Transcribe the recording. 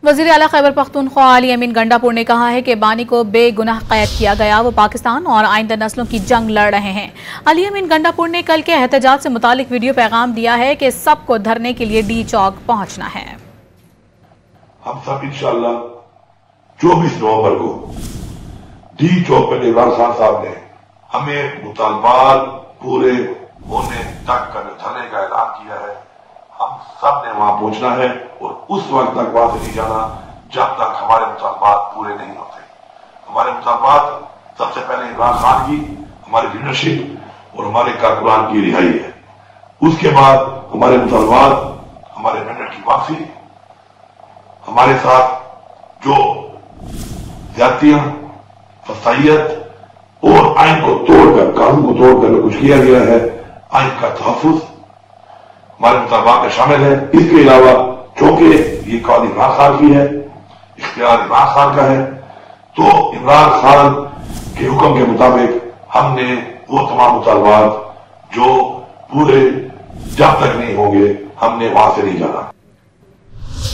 وزیر اعلیٰ خیبر پختونخوا علی امین گنڈاپور نے کہا ہے کہ بانی کو بے گناہ قید کیا گیا، وہ پاکستان اور آئندہ نسلوں کی جنگ لڑ رہے ہیں۔ علی امین گنڈاپور نے کل کے احتجاج سے متعلق ویڈیو پیغام دیا ہے کہ سب کو دھرنے کے لیے ڈی چوک پہنچنا ہے۔ ہم سب انشاءاللہ 24 نومبر کو ڈی چوک پر عمران خان صاحب نے ہمیں مطالبات پورے ہونے تک کا دھرنے کا اعلان کیا ہے، ہم سب نے وہاں پہنچنا ہے اور اس وقت تک وہاں سے نہیں جانا جب تک ہمارے مطالبات پورے نہیں ہوتے۔ ہمارے مطالبات سب سے پہلے عمران خان کی، ہماری لیڈرشپ اور ہمارے کارکنان کی رہائی ہے۔ اس کے بعد ہمارے مطالبات، ہمارے منڈٹ کی واپسی، ہمارے ساتھ جو زیادتیاں، فسائیت اور آئین کو توڑ کر، قانون کو توڑ کر کچھ کیا گیا ہے، آئین کا تحفظ ہمارے مطالبات میں شامل ہے۔ اس کے علاوہ چونکہ یہ کال عمران خان کی ہے، اختیار عمران خان کا ہے، تو عمران خان کے حکم کے مطابق ہم نے وہ تمام مطالبات جو پورے جب تک نہیں ہوں گے ہم نے وہاں سے نہیں جانا۔